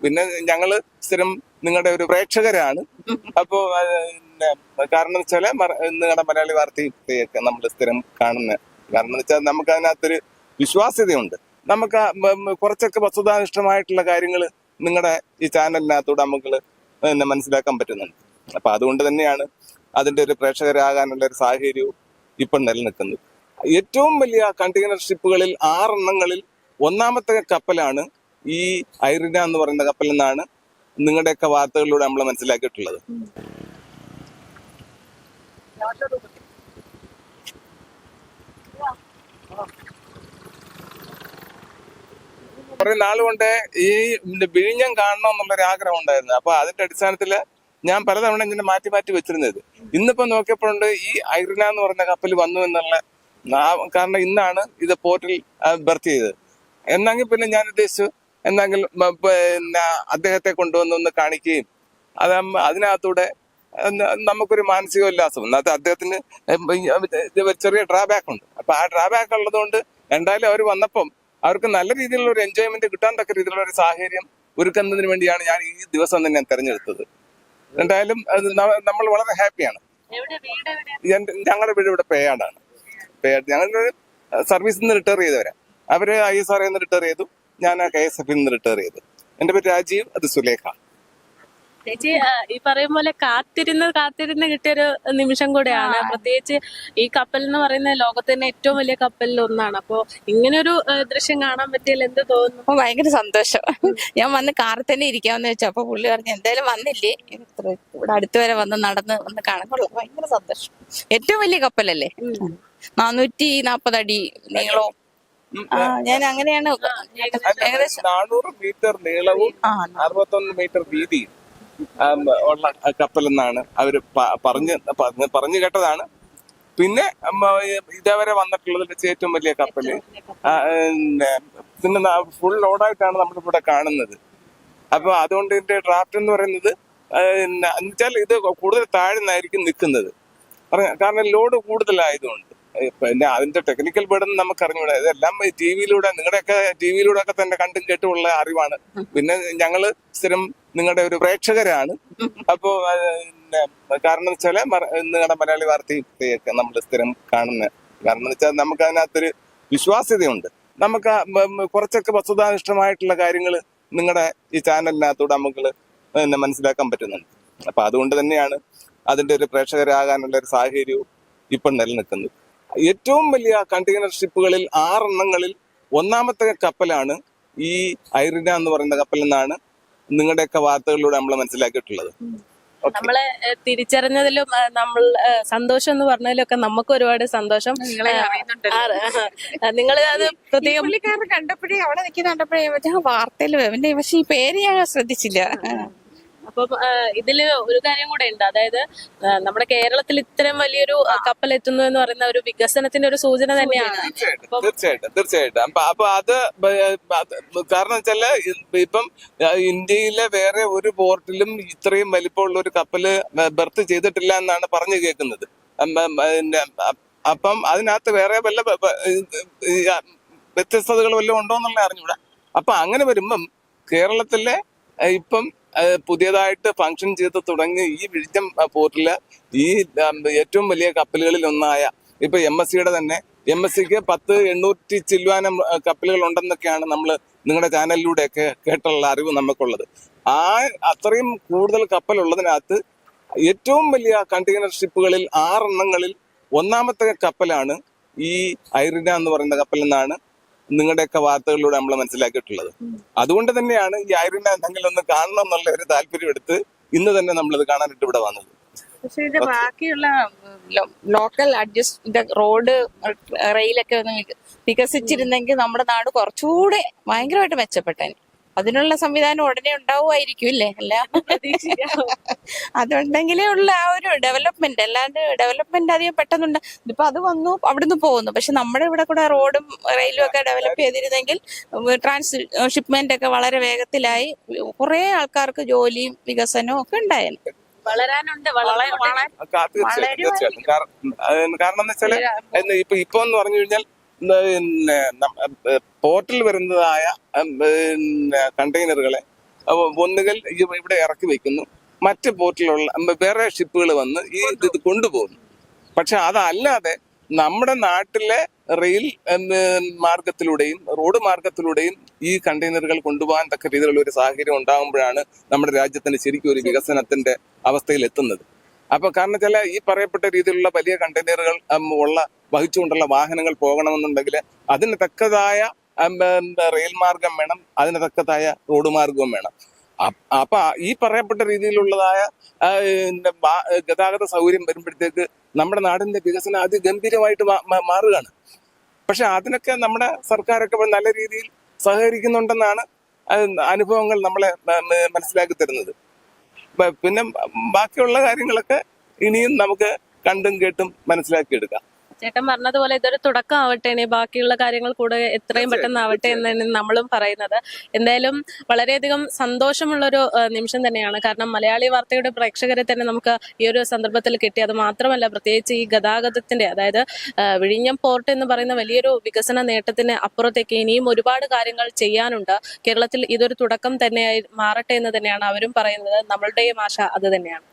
പിന്നെ ഞങ്ങള് സ്ഥിരം നിങ്ങളുടെ ഒരു പ്രേക്ഷകരാണ്. അപ്പോ കാരണം വെച്ചാല് നിങ്ങളുടെ മലയാളി വാർത്തയൊക്കെ നമ്മൾ സ്ഥിരം കാണുന്ന കാരണം വെച്ചാൽ നമുക്ക് അതിനകത്തൊരു വിശ്വാസ്യതയുണ്ട്. നമുക്ക് കുറച്ചൊക്കെ വസ്തുതാനിഷ്ഠമായിട്ടുള്ള കാര്യങ്ങൾ നിങ്ങളുടെ ഈ ചാനലിനകത്തൂടെ നമുക്ക് മനസ്സിലാക്കാൻ പറ്റുന്നുണ്ട്. അപ്പൊ അതുകൊണ്ട് തന്നെയാണ് അതിന്റെ ഒരു പ്രേക്ഷകരാകാനുള്ള ഒരു സാഹചര്യവും ഇപ്പം നിലനിൽക്കുന്നത്. ഏറ്റവും വലിയ കണ്ടെയ്നർ ഷിപ്പുകളിൽ 6 എണ്ണങ്ങളിൽ ഒന്നാമത്തെ കപ്പലാണ് ഈ ഐറിന എന്ന് പറയുന്ന കപ്പൽ എന്നാണ് നിങ്ങളുടെയൊക്കെ വാർത്തകളിലൂടെ നമ്മൾ മനസ്സിലാക്കിയിട്ടുള്ളത്. കുറെ നാളുകൊണ്ട് ഈ വിഴിഞ്ഞം കാണണം എന്നുള്ളൊരു ആഗ്രഹം ഉണ്ടായിരുന്നു. അപ്പൊ അതിന്റെ അടിസ്ഥാനത്തില് ഞാൻ പലതവണ ഇങ്ങനെ മാറ്റി മാറ്റി വെച്ചിരുന്നത്. ഇന്നിപ്പോ നോക്കിയപ്പോഴുണ്ട് ഈ ഐറിന എന്ന് പറയുന്ന കപ്പൽ വന്നു എന്നുള്ള കാരണം ഇന്നാണ് ഇത് പോർട്ടിൽ ബർത്ത് ചെയ്തത്. എന്നെങ്കിൽ പിന്നെ ഞാൻ ഉദ്ദേശിച്ചു എന്നെങ്കിൽ പിന്നെ അദ്ദേഹത്തെ കൊണ്ടുവന്ന് കാണിക്കുകയും അതിനകത്തൂടെ നമുക്കൊരു മാനസിക ഉല്ലാസം. എന്നാലും അദ്ദേഹത്തിന് ചെറിയ ഡ്രാബാക്ക് ഉണ്ട്. അപ്പൊ ആ ഡ്രാബാക്ക് ഉള്ളതുകൊണ്ട് എന്തായാലും അവർ വന്നപ്പം അവർക്ക് നല്ല രീതിയിലുള്ള ഒരു എൻജോയ്മെന്റ് കിട്ടാൻ തക്ക രീതിയിലുള്ള ഒരു സാഹചര്യം ഒരുക്കുന്നതിന് വേണ്ടിയാണ് ഞാൻ ഈ ദിവസം തന്നെ ഞാൻ തെരഞ്ഞെടുത്തത്. എന്തായാലും നമ്മൾ വളരെ ഹാപ്പിയാണ്. ഞങ്ങളുടെ വീട് ഇവിടെ പേയാടാണ്. ഞങ്ങളുടെ സർവീസിൽ നിന്ന് റിട്ടയർ ചെയ്തവരാ. അവര് ISRO നിന്ന് റിട്ടയർ ചെയ്തു, ഞാൻ KSF നിന്ന് റിട്ടയർ ചെയ്തു. എന്റെ പേര് രാജീവ്, അത് സുലേഖ. ചേച്ചി ഈ പറയും പോലെ കാത്തിരുന്ന് കിട്ടിയൊരു നിമിഷം കൂടെയാണ്. പ്രത്യേകിച്ച് ഈ കപ്പൽ എന്ന് പറയുന്നത് ലോകത്തിന്റെ ഏറ്റവും വലിയ കപ്പലിൽ ഒന്നാണ്. അപ്പൊ ഇങ്ങനൊരു ദൃശ്യം കാണാൻ പറ്റിയാൽ എന്ത് തോന്നുന്നു? ഭയങ്കര സന്തോഷം. ഞാൻ വന്ന് കാറിൽ തന്നെ ഇരിക്കാമെന്ന് വെച്ചു. അപ്പൊ പുള്ളി പറഞ്ഞു എന്തായാലും വന്നില്ലേ, ഇവിടെ അടുത്ത് വരെ നടന്ന് കാണുമ്പോൾ ഭയങ്കര സന്തോഷം. ഏറ്റവും വലിയ കപ്പലല്ലേ, 440 അടി നീളവും. ഞാൻ അങ്ങനെയാണ് ഏകദേശം 400 മീറ്റർ നീളവും 61 മീറ്റർ വീതിയും ഉള്ള കപ്പൽ എന്നാണ് അവര് പറഞ്ഞു കേട്ടതാണ്. പിന്നെ ഇതേവരെ വന്നിട്ടുള്ളതിൽ വെച്ച് ഏറ്റവും വലിയ കപ്പല്. പിന്നെ ഫുൾ ലോഡായിട്ടാണ് നമ്മളിവിടെ കാണുന്നത്. അപ്പൊ അതുകൊണ്ട് ഇതിന്റെ ഡ്രാഫ്റ്റ് എന്ന് പറയുന്നത് എന്നുവെച്ചാൽ ഇത് കൂടുതൽ താഴ്ന്നായിരിക്കും നിൽക്കുന്നത്. കാരണം ലോഡ് കൂടുതലായതുകൊണ്ട്. പിന്നെ അതിന്റെ ടെക്നിക്കൽ ബേർഡൻ നമുക്ക് അറിഞ്ഞൂടാ. ഇതെല്ലാം ടിവിയിലൂടെ നിങ്ങളുടെയൊക്കെ ടിവിയിലൂടെ ഒക്കെ തന്നെ കണ്ടും കേട്ടുമുള്ള അറിവാണ്. പിന്നെ ഞങ്ങള് സ്ഥിരം നിങ്ങളുടെ ഒരു പ്രേക്ഷകരാണ്. അപ്പോ കാരണം വെച്ചാല് നിങ്ങളുടെ മലയാളി വാർത്തയൊക്കെ നമ്മൾ സ്ഥിരം കാണുന്ന കാരണം വെച്ചാൽ നമുക്ക് അതിനകത്തൊരു വിശ്വാസ്യതയുണ്ട്. നമുക്ക് കുറച്ചൊക്കെ വസ്തുതാനിഷ്ഠമായിട്ടുള്ള കാര്യങ്ങൾ നിങ്ങളുടെ ഈ ചാനലിനകത്തൂടെ നമുക്ക് മനസ്സിലാക്കാൻ പറ്റുന്നുണ്ട്. അപ്പൊ അതുകൊണ്ട് തന്നെയാണ് അതിന്റെ ഒരു പ്രേക്ഷകരാകാനുള്ള ഒരു സാഹചര്യവും ഇപ്പം നിലനിൽക്കുന്നത്. ഏറ്റവും വലിയ കണ്ടെയ്നർ ഷിപ്പുകളിൽ 6 എണ്ണങ്ങളിൽ ഒന്നാമത്തെ കപ്പലാണ് ഈ ഐറിന എന്ന് പറയുന്ന കപ്പൽ എന്നാണ് നിങ്ങളുടെയൊക്കെ വാർത്തകളിലൂടെ നമ്മൾ മനസ്സിലാക്കിയിട്ടുള്ളത്. നമ്മളെ തിരിച്ചറിഞ്ഞതിലും നമ്മൾ സന്തോഷം എന്ന് പറഞ്ഞതിലൊക്കെ നമുക്ക് ഒരുപാട് സന്തോഷം. നിങ്ങൾ അത് പുള്ളിക്കാരൻ കണ്ടപ്പോഴേ അവിടെ നിൽക്കുന്ന കണ്ടപ്പോഴേ വാർത്തയിൽ പക്ഷെ ഈ പേര് ഞാൻ ശ്രദ്ധിച്ചില്ല. അപ്പം ഇതില് ഒരു കാര്യം കൂടെ ഉണ്ട്. അതായത് നമ്മുടെ കേരളത്തിൽ ഇത്രയും വലിയൊരു കപ്പൽ എത്തുന്നു എന്ന് പറയുന്ന ഒരു വികസനത്തിന്റെ ഒരു സൂചന തന്നെയാണ്. തീർച്ചയായിട്ടും. അപ്പൊ അത് കാരണം വെച്ചാല് ഇപ്പം ഇന്ത്യയിലെ വേറെ ഒരു പോർട്ടിലും ഇത്രയും വലിപ്പമുള്ള ഒരു കപ്പല് ബർത്ത് ചെയ്തിട്ടില്ല എന്നാണ് പറഞ്ഞു കേൾക്കുന്നത്. അപ്പം അതിനകത്ത് വേറെ വല്ല വ്യത്യസ്തതകൾ വല്ലതും ഉണ്ടോ എന്നുള്ള അറിഞ്ഞൂടാ. അപ്പൊ അങ്ങനെ വരുമ്പം കേരളത്തിലെ ഇപ്പം പുതിയതായിട്ട് ഫംഗ്ഷൻ ചെയ്ത് തുടങ്ങി ഈ വിഴിഞ്ഞം പോർട്ടില് ഈ ഏറ്റവും വലിയ കപ്പലുകളിൽ ഒന്നായ ഇപ്പൊ MSCയുടെ തന്നെ MSCക്ക് 10-800 ചില്ലുവാനം കപ്പലുകൾ ഉണ്ടെന്നൊക്കെയാണ് നമ്മൾ നിങ്ങളുടെ ചാനലിലൂടെയൊക്കെ കേട്ടുള്ള അറിവ് നമുക്കുള്ളത്. അത്രയും കൂടുതൽ കപ്പലുള്ളതിനകത്ത് ഏറ്റവും വലിയ കണ്ടെയ്നർ ഷിപ്പുകളിൽ 6 എണ്ണങ്ങളിൽ ഒന്നാമത്തെ കപ്പലാണ് ഈ ഐറിന എന്ന് പറയുന്ന കപ്പൽ എന്നാണ് നിങ്ങളുടെയൊക്കെ വാർത്തകളിലൂടെ നമ്മൾ മനസ്സിലാക്കിയിട്ടുള്ളത്. അതുകൊണ്ട് തന്നെയാണ് ഈ ഐറിന എന്തെങ്കിലും ഒന്ന് കാണണം എന്നുള്ള ഒരു താല്പര്യം എടുത്ത് ഇന്ന് തന്നെ നമ്മളിത് കാണാനായിട്ട് ഇവിടെ വന്നത്. പക്ഷെ ഇത് ബാക്കിയുള്ള ലോക്കൽ അഡ്ജസ്റ്റ് റോഡ് റെയിലൊക്കെ ഒന്ന് വികസിച്ചിരുന്നെങ്കിൽ നമ്മുടെ നാട് കുറച്ചുകൂടെ ഭയങ്കരമായിട്ട് മെച്ചപ്പെട്ടേനെ. അതിനുള്ള സംവിധാനം ഉടനെ ഉണ്ടാവുമായിരിക്കും ഇല്ലേ? അല്ല അതുണ്ടെങ്കിലേ ഉള്ള ആ ഒരു ഡെവലപ്മെന്റ്. അല്ലാണ്ട് ഡെവലപ്മെന്റ് അധികം പെട്ടെന്നുണ്ട്. ഇതിപ്പോ അത് വന്നു അവിടുന്ന് പോകുന്നു. പക്ഷെ നമ്മുടെ ഇവിടെ കൂടെ റോഡും റെയിലും ഒക്കെ ഡെവലപ്പ് ചെയ്തിരുന്നെങ്കിൽ ഷിപ്മെന്റ് ഒക്കെ വളരെ വേഗത്തിലായി കുറെ ആൾക്കാർക്ക് ജോലിയും വികസനവും ഒക്കെ ഉണ്ടായേനെ. വളരാനുണ്ട്. തീർച്ചയായിട്ടും. കാരണം എന്ന് വെച്ചാല് ഇപ്പൊ എന്ന് പറഞ്ഞു കഴിഞ്ഞാൽ പോർട്ടിൽ വരുന്നതായ കണ്ടെയ്നറുകളെ ഒന്നുകിൽ ഇവിടെ ഇറക്കി വെക്കുന്നു, മറ്റ് പോർട്ടിലുള്ള വേറെ ഷിപ്പുകൾ വന്ന് ഇത് കൊണ്ടുപോകുന്നു. പക്ഷെ അതല്ലാതെ നമ്മുടെ നാട്ടിലെ റെയിൽ മാർഗത്തിലൂടെയും റോഡ് മാർഗത്തിലൂടെയും ഈ കണ്ടെയ്നറുകൾ കൊണ്ടുപോകാൻ തക്ക രീതിയിലുള്ള ഒരു സാഹചര്യം ഉണ്ടാകുമ്പോഴാണ് നമ്മുടെ രാജ്യത്തിന് ശരിക്കും ഒരു വികസനത്തിന്റെ അവസ്ഥയിൽ എത്തുന്നത്. അപ്പൊ കാരണം വെച്ചാൽ ഈ പറയപ്പെട്ട രീതിയിലുള്ള വലിയ കണ്ടെയ്നറുകൾ വഹിച്ചുകൊണ്ടുള്ള വാഹനങ്ങൾ പോകണമെന്നുണ്ടെങ്കിൽ അതിന് തക്കതായ റെയിൽ മാർഗം വേണം, അതിന് തക്കതായ റോഡ് മാർഗവും വേണം. അപ്പൊ ഈ പറയപ്പെട്ട രീതിയിലുള്ളതായ ഗതാഗത സൗകര്യം വരുമ്പോഴത്തേക്ക് നമ്മുടെ നാടിന്റെ വികസനം അതിഗംഭീരമായിട്ട് മാറുകയാണ്. പക്ഷെ അതിനൊക്കെ നമ്മുടെ സർക്കാരൊക്കെ നല്ല രീതിയിൽ സഹകരിക്കുന്നുണ്ടെന്നാണ് അനുഭവങ്ങൾ നമ്മളെ മനസ്സിലാക്കി തരുന്നത്. പിന്നെ ബാക്കിയുള്ള കാര്യങ്ങളൊക്കെ ഇനിയും നമുക്ക് കണ്ടും കേട്ടും മനസ്സിലാക്കിയെടുക്കാം. ചേട്ടൻ പറഞ്ഞതുപോലെ ഇതൊരു തുടക്കം ആവട്ടെ, ഇനി ബാക്കിയുള്ള കാര്യങ്ങൾ കൂടെ എത്രയും പെട്ടെന്ന് ആവട്ടെ എന്നാണ് നമ്മളും പറയുന്നത്. എന്തായാലും വളരെയധികം സന്തോഷമുള്ളൊരു നിമിഷം തന്നെയാണ്. കാരണം മലയാളി വാർത്തയുടെ പ്രേക്ഷകരെ തന്നെ നമുക്ക് ഈ ഒരു സന്ദർഭത്തിൽ കിട്ടി. അത് മാത്രമല്ല, പ്രത്യേകിച്ച് ഈ ഗതാഗതത്തിന്റെ, അതായത് വിഴിഞ്ഞം പോർട്ട് എന്ന് പറയുന്ന വലിയൊരു വികസന നേട്ടത്തിന് അപ്പുറത്തേക്ക് ഇനിയും ഒരുപാട് കാര്യങ്ങൾ ചെയ്യാനുണ്ട്. കേരളത്തിൽ ഇതൊരു തുടക്കം തന്നെയായി മാറട്ടെ എന്ന് തന്നെയാണ് അവരും പറയുന്നത്. നമ്മളുടെയും ആശ അത് തന്നെയാണ്.